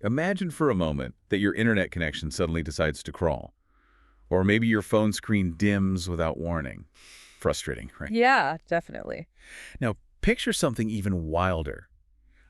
Imagine for a moment that your internet connection suddenly decides to crawl. Or maybe your phone screen dims without warning. Frustrating, right? Yeah, definitely. Now, picture something even wilder.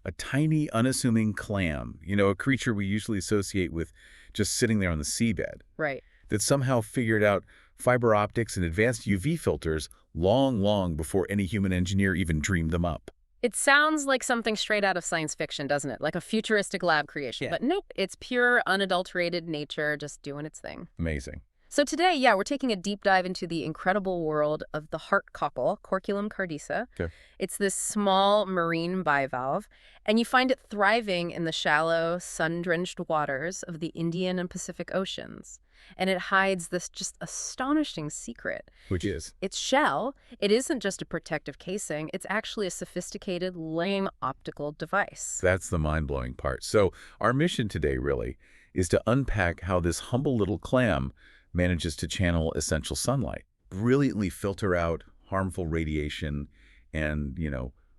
A tiny, unassuming clam, a creature we usually associate with just sitting there on the seabed, Right. that somehow figured out fiber optics and advanced UV filters long, long before any human engineer even dreamed them up. It sounds like something straight out of science fiction, doesn't it? Like a futuristic lab creation. Yeah. But nope, it's pure, unadulterated nature just doing its thing. Amazing. So today, yeah, we're taking a deep dive into the incredible world of the heart cockle, Corculum cardisa. Okay. It's this small marine bivalve, and you find it thriving in the shallow, sun-drenched waters of the Indian and Pacific Oceans. And it hides this just astonishing secret. Which is? Its shell, it isn't just a protective casing, it's actually a sophisticated, lame optical device. That's the mind-blowing part. So our mission today, really, is to unpack how this humble little clam manages to channel essential sunlight, brilliantly filter out harmful radiation, and,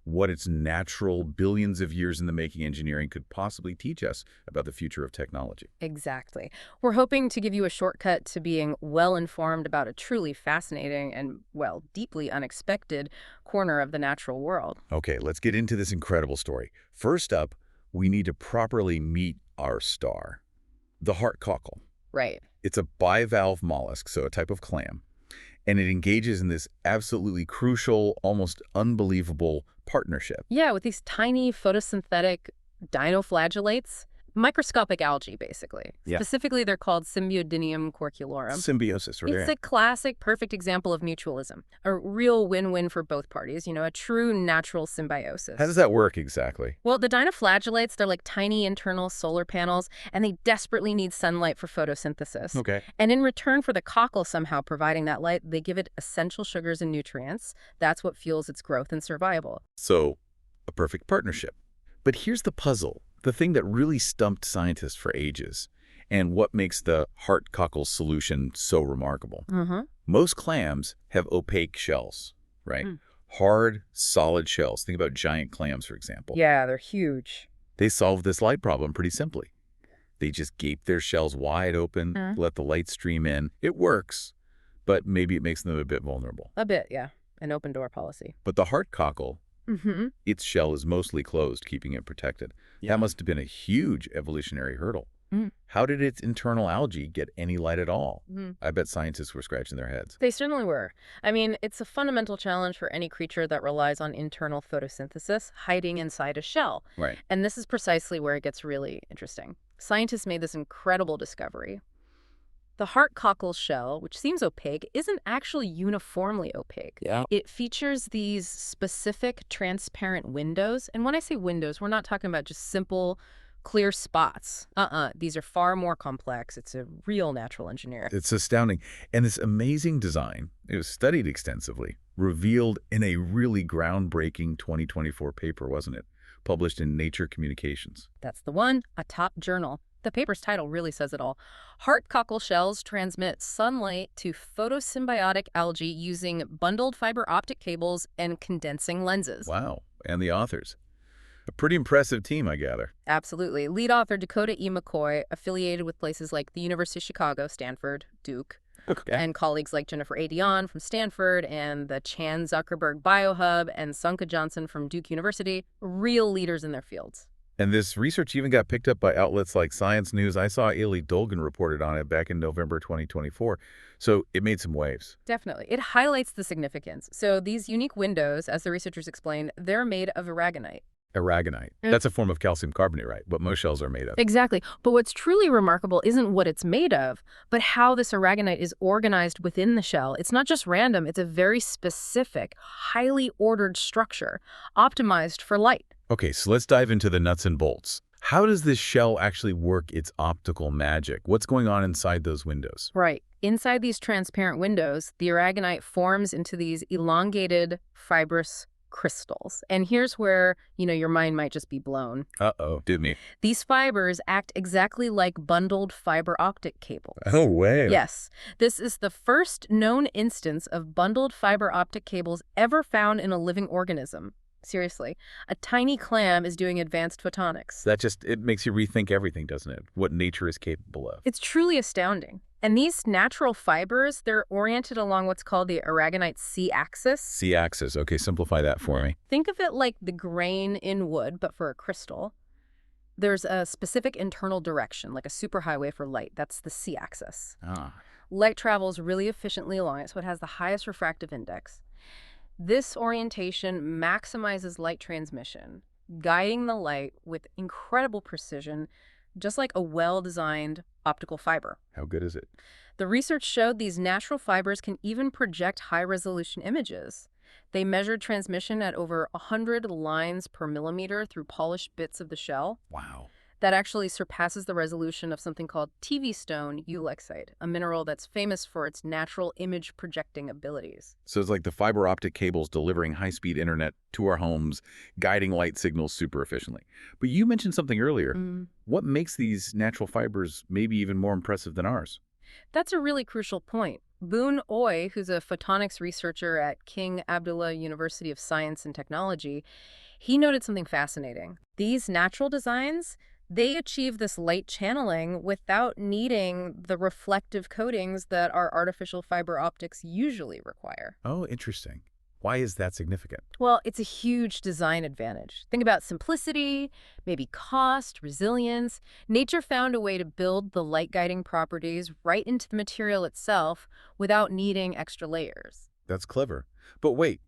what its natural billions of years in the making engineering could possibly teach us about the future of technology. Exactly. We're hoping to give you a shortcut to being well-informed about a truly fascinating and, well, deeply unexpected corner of the natural world. Okay, let's get into this incredible story. First up, we need to properly meet our star, the heart cockle. Right. It's a bivalve mollusk, so a type of clam, and it engages in this absolutely crucial, almost unbelievable partnership. Yeah, with these tiny photosynthetic dinoflagellates, microscopic algae, basically. Yeah. Specifically, they're called Symbiodinium corculorum. Symbiosis, right? It's a classic, perfect example of mutualism, a real win-win for both parties, a true natural symbiosis. How does that work exactly? Well, the dinoflagellates, they're like tiny internal solar panels, and they desperately need sunlight for photosynthesis. Okay. And in return for the cockle somehow providing that light, they give it essential sugars and nutrients. That's what fuels its growth and survival. So, a perfect partnership. But here's the puzzle, the thing that really stumped scientists for ages, and what makes the heart cockle solution so remarkable. Most clams have opaque shells, right? Hard, solid shells. Think about giant clams, for example. Yeah, they're huge. They solve this light problem pretty simply. They just gape their shells wide open, let the light stream in. It works, but maybe it makes them a bit vulnerable. A bit, yeah. An open door policy. But the heart cockle, its shell is mostly closed, keeping it protected. Yeah. That must have been a huge evolutionary hurdle. How did its internal algae get any light at all? I bet scientists were scratching their heads. They certainly were. I mean, it's a fundamental challenge for any creature that relies on internal photosynthesis, hiding inside a shell. Right. And this is precisely where it gets really interesting. Scientists made this incredible discovery. The heart cockle shell, which seems opaque, isn't actually uniformly opaque. Yeah. It features these specific transparent windows. And when I say windows, we're not talking about just simple, clear spots. These are far more complex. It's a real natural engineer. It's astounding. And this amazing design, it was studied extensively, revealed in a really groundbreaking 2024 paper, wasn't it? Published in Nature Communications. That's the one, a top journal. The paper's title really says it all. Heart cockle shells transmit sunlight to photosymbiotic algae using bundled fiber optic cables and condensing lenses. Wow. And the authors. A pretty impressive team, I gather. Absolutely. Lead author Dakota E. McCoy, affiliated with places like the University of Chicago, Stanford, Duke, and colleagues like Jennifer A. Dion from Stanford and the Chan Zuckerberg Biohub and Sunka Johnson from Duke University, real leaders in their fields. And this research even got picked up by outlets like Science News. I saw Ailey Dolgan reported on it back in November 2024. So it made some waves. Definitely. It highlights the significance. So these unique windows, as the researchers explained, they're made of aragonite. Aragonite. That's a form of calcium carbonate, right? What most shells are made of. Exactly. But what's truly remarkable isn't what it's made of, but how this aragonite is organized within the shell. It's not just random. It's a very specific, highly ordered structure, optimized for light. Okay, so let's dive into the nuts and bolts. How does this shell actually work its optical magic? What's going on inside those windows? Right. Inside these transparent windows, the aragonite forms into these elongated, fibrous crystals. And here's where, your mind might just be blown. Uh-oh, do me. These fibers act exactly like bundled fiber optic cables. Oh, way. Yes. This is the first known instance of bundled fiber optic cables ever found in a living organism. Seriously, a tiny clam is doing advanced photonics. It makes you rethink everything, doesn't it? What nature is capable of. It's truly astounding. And these natural fibers, they're oriented along what's called the aragonite C-axis. C-axis. Okay, simplify that for me. Think of it like the grain in wood, but for a crystal. There's a specific internal direction, like a superhighway for light. That's the C-axis. Ah. Light travels really efficiently along it, so it has the highest refractive index. This orientation maximizes light transmission, guiding the light with incredible precision, just like a well-designed optical fiber. How good is it? The research showed these natural fibers can even project high-resolution images. They measured transmission at over 100 lines per millimeter through polished bits of the shell. Wow. That actually surpasses the resolution of something called TV stone ulexite, a mineral that's famous for its natural image projecting abilities. So it's like the fiber optic cables delivering high-speed internet to our homes, guiding light signals super efficiently. But you mentioned something earlier. What makes these natural fibers maybe even more impressive than ours? That's a really crucial point. Boon Oy, who's a photonics researcher at King Abdullah University of Science and Technology, he noted something fascinating. These natural designs, they achieve this light channeling without needing the reflective coatings that our artificial fiber optics usually require. Oh, interesting. Why is that significant? Well, it's a huge design advantage. Think about simplicity, maybe cost, resilience. Nature found a way to build the light-guiding properties right into the material itself without needing extra layers. That's clever. But wait,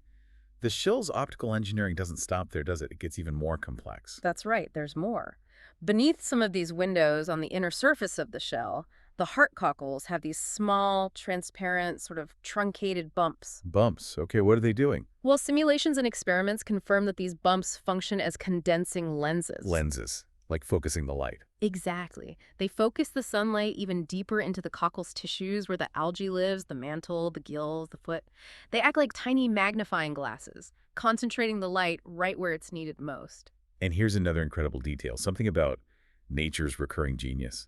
the shell's optical engineering doesn't stop there, does it? It gets even more complex. That's right, there's more. Beneath some of these windows on the inner surface of the shell, the heart cockles have these small, transparent, sort of truncated bumps. Bumps. Okay, what are they doing? Well, simulations and experiments confirm that these bumps function as condensing lenses. Lenses, like focusing the light. Exactly. They focus the sunlight even deeper into the cockle's tissues where the algae lives, the mantle, the gills, the foot. They act like tiny magnifying glasses, concentrating the light right where it's needed most. And here's another incredible detail, something about nature's recurring genius.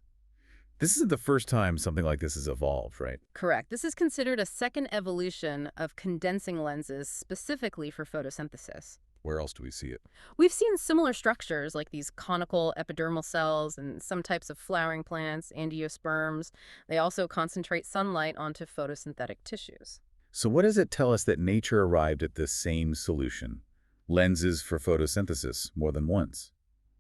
This isn't the first time something like this has evolved, right? Correct. This is considered a second evolution of condensing lenses specifically for photosynthesis. Where else do we see it? We've seen similar structures like these conical epidermal cells and some types of flowering plants, angiosperms. They also concentrate sunlight onto photosynthetic tissues. So what does it tell us that nature arrived at the same solution? Lenses for photosynthesis more than once.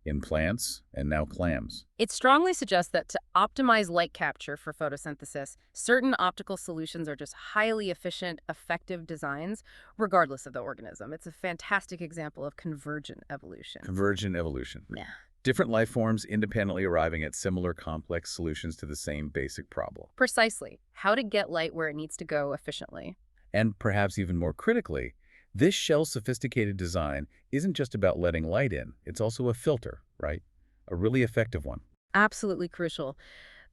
In plants and now clams. It strongly suggests that to optimize light capture for photosynthesis, certain optical solutions are just highly efficient, effective designs, regardless of the organism. It's a fantastic example of convergent evolution. Convergent evolution. Yeah. Different life forms independently arriving at similar complex solutions to the same basic problem. Precisely. How to get light where it needs to go efficiently. And perhaps even more critically, this shell's sophisticated design isn't just about letting light in. It's also a filter, right? A really effective one. Absolutely crucial.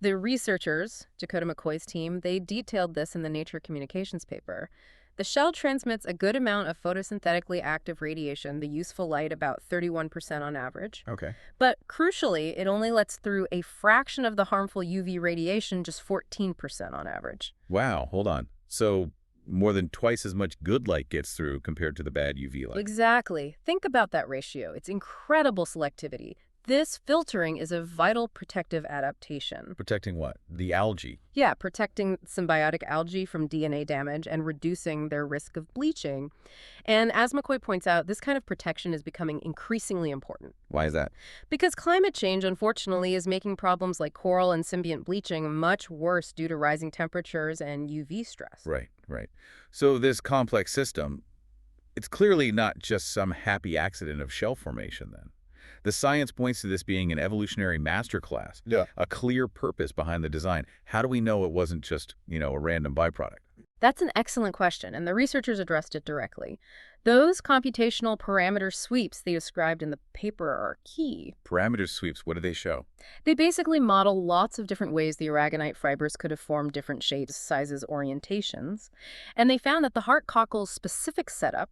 The researchers, Dakota McCoy's team, they detailed this in the Nature Communications paper. The shell transmits a good amount of photosynthetically active radiation, the useful light about 31% on average. Okay. But crucially, it only lets through a fraction of the harmful UV radiation, just 14% on average. Wow, hold on. So more than twice as much good light gets through compared to the bad UV light. Exactly. Think about that ratio. It's incredible selectivity. This filtering is a vital protective adaptation. Protecting what? The algae. Yeah, protecting symbiotic algae from DNA damage and reducing their risk of bleaching. And as McCoy points out, this kind of protection is becoming increasingly important. Why is that? Because climate change, unfortunately, is making problems like coral and symbiont bleaching much worse due to rising temperatures and UV stress. Right, right. So this complex system, it's clearly not just some happy accident of shell formation then. The science points to this being an evolutionary masterclass, a clear purpose behind the design. How do we know it wasn't just, a random byproduct? That's an excellent question, and the researchers addressed it directly. Those computational parameter sweeps they described in the paper are key. Parameter sweeps, what do they show? They basically model lots of different ways the aragonite fibers could have formed different shapes, sizes, orientations. And they found that the heart cockle's specific setup,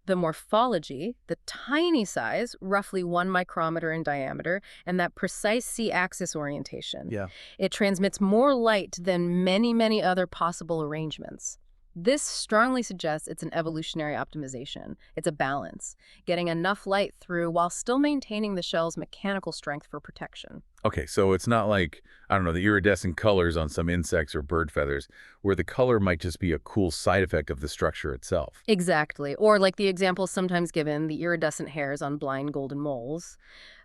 the morphology, the tiny size, roughly 1 micrometer in diameter, and that precise C-axis orientation. Yeah. It transmits more light than many, many other possible arrangements. This strongly suggests it's an evolutionary optimization. It's a balance, getting enough light through while still maintaining the shell's mechanical strength for protection. Okay, so it's not like, I don't know, the iridescent colors on some insects or bird feathers, where the color might just be a cool side effect of the structure itself. Exactly. Or like the example sometimes given, the iridescent hairs on blind golden moles.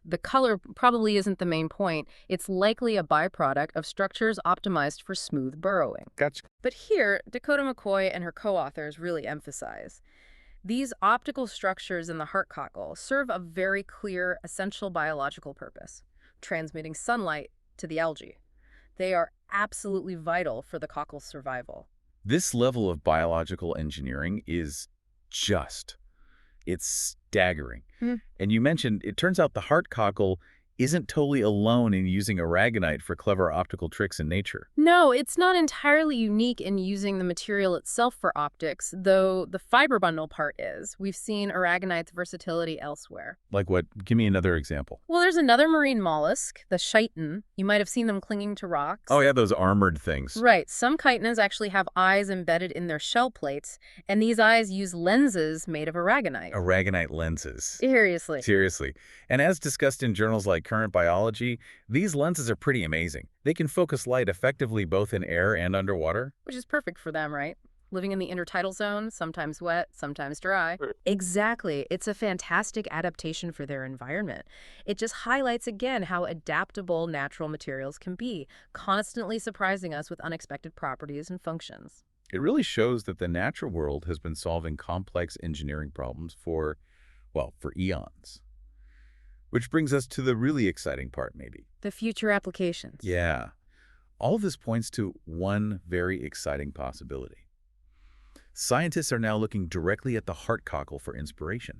The color probably isn't the main point. It's likely a byproduct of structures optimized for smooth burrowing. Gotcha. But here, Dakota McCoy and her co-authors really emphasize these optical structures in the heart cockle serve a very clear, essential biological purpose, transmitting sunlight to the algae. They are absolutely vital for the cockle's survival. This level of biological engineering is just, it's staggering. And you mentioned, it turns out the heart cockle isn't totally alone in using aragonite for clever optical tricks in nature. No, it's not entirely unique in using the material itself for optics, though the fiber bundle part is. We've seen aragonite's versatility elsewhere. Like what? Give me another example. Well, there's another marine mollusk, the chitin. You might have seen them clinging to rocks. Oh yeah, those armored things. Right. Some chitins actually have eyes embedded in their shell plates, and these eyes use lenses made of aragonite. Aragonite lenses. Seriously. Seriously. And as discussed in journals like Current Biology, these lenses are pretty amazing. They can focus light effectively both in air and underwater. Which is perfect for them, right? Living in the intertidal zone, sometimes wet, sometimes dry. Exactly. It's a fantastic adaptation for their environment. It just highlights again how adaptable natural materials can be, constantly surprising us with unexpected properties and functions. It really shows that the natural world has been solving complex engineering problems for eons. Which brings us to the really exciting part, maybe. The future applications. Yeah. All of this points to one very exciting possibility. Scientists are now looking directly at the heart cockle for inspiration.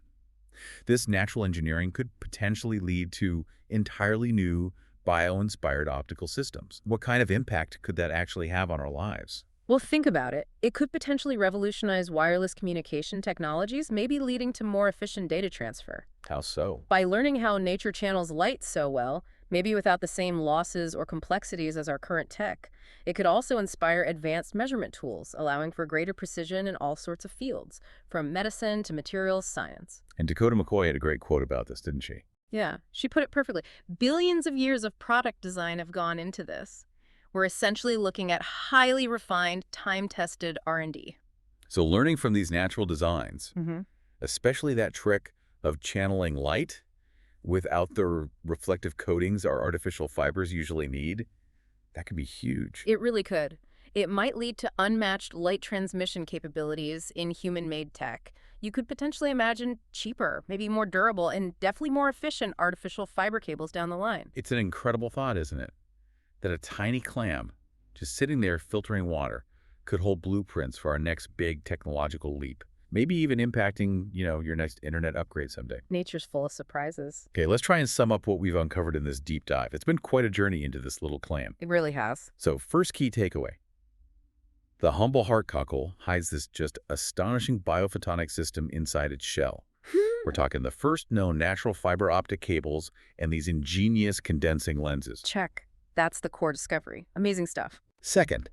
This natural engineering could potentially lead to entirely new bio-inspired optical systems. What kind of impact could that actually have on our lives? Well, think about it. It could potentially revolutionize wireless communication technologies, maybe leading to more efficient data transfer. How so? By learning how nature channels light so well, maybe without the same losses or complexities as our current tech, it could also inspire advanced measurement tools, allowing for greater precision in all sorts of fields, from medicine to materials science. And Dakota McCoy had a great quote about this, didn't she? Yeah, she put it perfectly. Billions of years of product design have gone into this. We're essentially looking at highly refined, time-tested R&D. So learning from these natural designs, especially that trick of channeling light without the reflective coatings our artificial fibers usually need, that could be huge. It really could. It might lead to unmatched light transmission capabilities in human-made tech. You could potentially imagine cheaper, maybe more durable, and definitely more efficient artificial fiber cables down the line. It's an incredible thought, isn't it? That a tiny clam, just sitting there filtering water, could hold blueprints for our next big technological leap. Maybe even impacting, your next internet upgrade someday. Nature's full of surprises. Okay, let's try and sum up what we've uncovered in this deep dive. It's been quite a journey into this little clam. It really has. So first key takeaway. The humble heart cockle hides this just astonishing biophotonic system inside its shell. We're talking the first known natural fiber optic cables and these ingenious condensing lenses. Check. That's the core discovery. Amazing stuff. Second,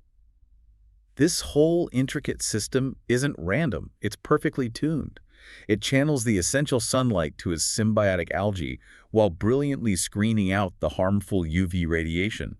this whole intricate system isn't random. It's perfectly tuned. It channels the essential sunlight to its symbiotic algae while brilliantly screening out the harmful UV radiation.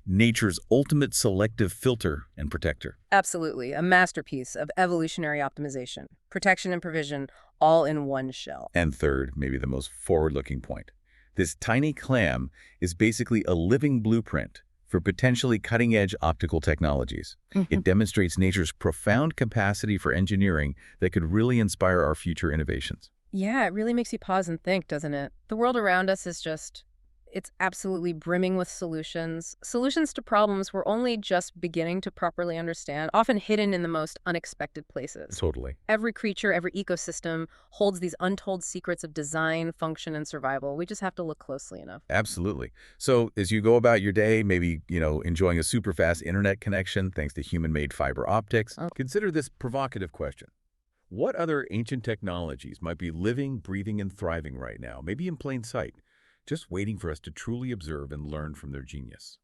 Nature's ultimate selective filter and protector. Absolutely. A masterpiece of evolutionary optimization. Protection and provision, all in one shell. And third, maybe the most forward-looking point. This tiny clam is basically a living blueprint for potentially cutting-edge optical technologies. It demonstrates nature's profound capacity for engineering that could really inspire our future innovations. Yeah, it really makes you pause and think, doesn't it? The world around us is it's absolutely brimming with solutions. Solutions to problems we're only just beginning to properly understand, often hidden in the most unexpected places. Totally. Every creature, every ecosystem holds these untold secrets of design, function, and survival. We just have to look closely enough. Absolutely. So as you go about your day, maybe, enjoying a super fast internet connection thanks to human-made fiber optics, consider this provocative question. What other ancient technologies might be living, breathing, and thriving right now, maybe in plain sight, just waiting for us to truly observe and learn from their genius?